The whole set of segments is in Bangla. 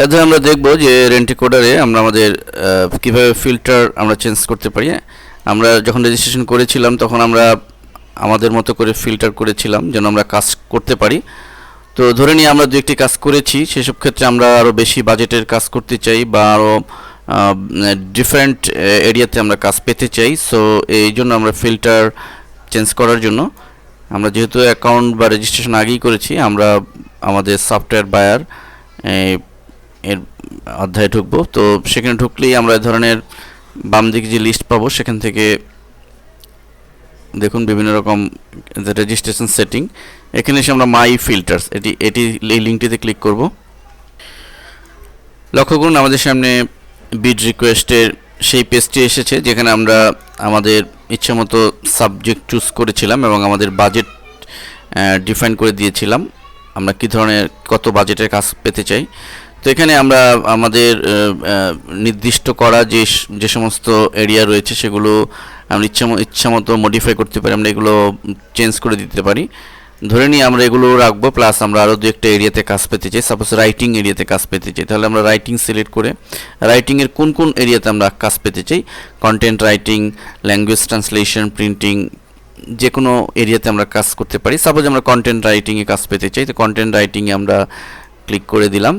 এর ধরে আমরা দেখব যে রেন্টিকোডারে আমরা আমাদের কীভাবে ফিল্টার আমরা চেঞ্জ করতে পারি। আমরা যখন রেজিস্ট্রেশন করেছিলাম তখন আমরা আমাদের মতো করে ফিল্টার করেছিলাম যেন আমরা কাজ করতে পারি। তো ধরে নিয়ে আমরা দু একটি কাজ করেছি, সেসব ক্ষেত্রে আমরা আরও বেশি বাজেটের কাজ করতে চাই বা আরও ডিফারেন্ট এরিয়াতে আমরা কাজ পেতে চাই। সো এই জন্য আমরা ফিল্টার চেঞ্জ করার জন্য আমরা যেহেতু অ্যাকাউন্ট বা রেজিস্ট্রেশন আগেই করেছি, আমরা আমাদের সফটওয়্যার বায়ার এর অধ্যায়ে ঢুকবো। তো সেখানে ঢুকলেই আমরা এই ধরনের বাম দিকে যে লিস্ট পাবো সেখান থেকে দেখুন বিভিন্ন রকম রেজিস্ট্রেশন সেটিং। এখানে এসে আমরা মাই ফিল্টার্স এটি এই লিঙ্কটিতে ক্লিক করব। লক্ষ্য করুন আমাদের সামনে বিড রিকোয়েস্টের সেই পেজটি এসেছে যেখানে আমরা আমাদের ইচ্ছামতো সাবজেক্ট চুজ করেছিলাম এবং আমাদের বাজেট ডিফাইন করে দিয়েছিলাম আমরা কী ধরনের কত বাজেটের কাজ পেতে চাই। তো এখানে আমরা আমাদের নির্দিষ্ট করা যে সমস্ত এরিয়া রয়েছে সেগুলো আমরা ইচ্ছামতো মডিফাই করতে পারি, আমরা এগুলো চেঞ্জ করে দিতে পারি। ধরে নিয়ে আমরা এগুলো রাখবো, প্লাস আমরা আরও দু একটা এরিয়াতে কাজ পেতে চাই। সাপোজ রাইটিং এরিয়াতে কাজ পেতে চাই, তাহলে আমরা রাইটিং সিলেক্ট করে রাইটিংয়ের কোন কোন এরিয়াতে আমরা কাজ পেতে চাই, content writing, language translation, printing, যে কোনো এরিয়াতে আমরা কাজ করতে পারি। সাপোজ আমরা কন্টেন্ট রাইটিংয়ে কাজ পেতে চাই, তো কন্টেন্ট রাইটিংয়ে আমরা ক্লিক করে দিলাম।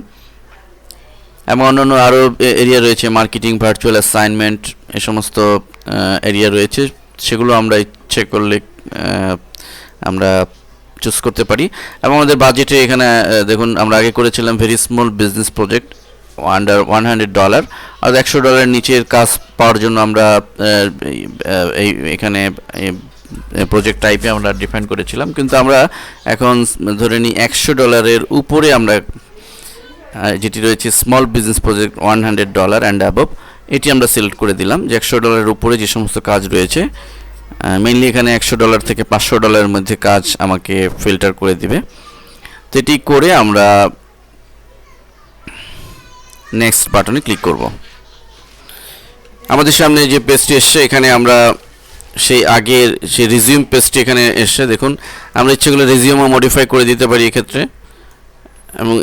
এবং অন্যান্য আরও এরিয়া রয়েছে, মার্কেটিং, ভার্চুয়াল অ্যাসাইনমেন্ট, এ সমস্ত এরিয়া রয়েছে, সেগুলো আমরা ইচ্ছে করলে আমরা চুজ করতে পারি। এবং আমাদের বাজেটে এখানে দেখুন আমরা আগে করেছিলাম very small business project under $100, আর $100 নিচের কাজ পাওয়ার জন্য আমরা এখানে প্রজেক্ট টাইপে আমরা ডিফাইন করেছিলাম। কিন্তু আমরা এখন ধরে নিই $100 উপরে আমরা যেটি রয়েছে small business project $100 and above, এটি আমরা সিলেক্ট করে দিলাম যে $100 উপরে যে সমস্ত কাজ রয়েছে, মেইনলি এখানে $100 থেকে $500 মধ্যে কাজ আমাকে ফিল্টার করে দিবে। তো এটি করে আমরা নেক্সট বাটনে ক্লিক করব। আমাদের সামনে যে পেজটি এসছে এখানে আমরা সেই আগের সেই রিজিউম পেজটি এখানে এসছে। দেখুন আমরা ইচ্ছে করলে রিজিউমও মডিফাই করে দিতে পারি এক্ষেত্রে। এবং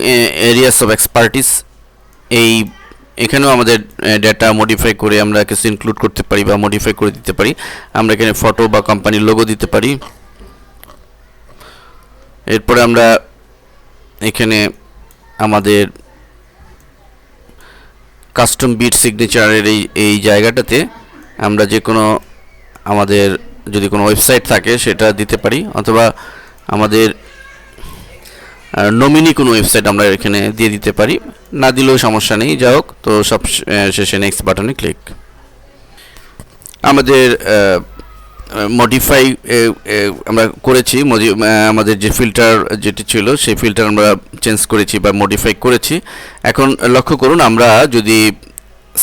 এরিয়াস অফ এক্সপার্টিস, এখানেও আমাদের ডেটা মডিফাই করে আমরা কিছু ইনক্লুড করতে পারি বা মডিফাই করে দিতে পারি। আমরা এখানে ফটো বা কোম্পানির লোগো দিতে পারি। এরপরে আমরা এখানে আমাদের কাস্টম বিট সিগনেচারের এই জায়গাটাতে আমরা যে কোনো আমাদের যদি কোনো ওয়েবসাইট থাকে সেটা দিতে পারি, অথবা আমাদের নমিনি কোনো ওয়েবসাইট আমরা এখানে দিয়ে দিতে পারি, না দিলেও সমস্যা নেই। যাই হোক, তো সব শেষে নেক্সট বাটনে ক্লিক। আমাদের মডিফাই আমরা করেছি, আমাদের যে ফিল্টার যেটি ছিল সেই ফিল্টার আমরা চেঞ্জ করেছি বা মডিফাই করেছি। এখন লক্ষ্য করুন আমরা যদি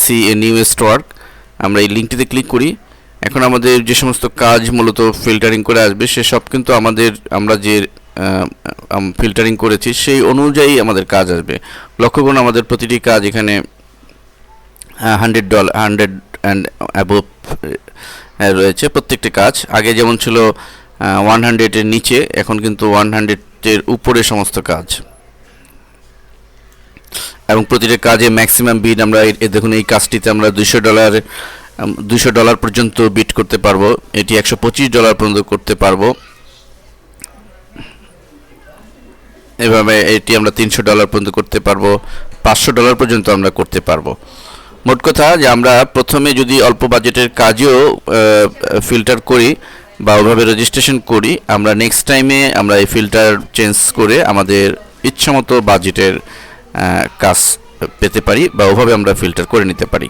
সি এ নিউয়েস্ট ওয়ার্ক আমরা এই লিঙ্কটিতে ক্লিক করি, এখন আমাদের যে সমস্ত কাজ মূলত ফিল্টারিং করে আসবে সেসব কিন্তু আমরা যে ফিল্টারিং করেছি সেই অনুযায়ী আমাদের কাজ আসবে। লক্ষ্য করুন আমাদের প্রতিটি কাজ এখানে $100 অ্যান্ড অ্যাবোভ রয়েছে প্রত্যেকটি কাজ। আগে যেমন ছিল 100-এর নিচে, এখন কিন্তু 100-এর উপরে সমস্ত কাজ। এবং প্রতিটি কাজে ম্যাক্সিমাম বিড আমরা দেখুন এই কাজটিতে আমরা $200 পর্যন্ত বিড করতে পারবো, এটি $125 পর্যন্ত করতে পারবো, এভাবে এটি আমরা $300 পর্যন্ত করতে পারবো, $500 পর্যন্ত আমরা করতে পারবো। মোট কথা যে আমরা প্রথমে যদি অল্প বাজেটের কাজেও ফিল্টার করি বা ওভাবে রেজিস্ট্রেশন করি, আমরা নেক্সট টাইমে আমরা এই ফিল্টার চেঞ্জ করে আমাদের ইচ্ছামতো বাজেটের কাজ পেতে পারি বা ওভাবে আমরা ফিল্টার করে নিতে পারি।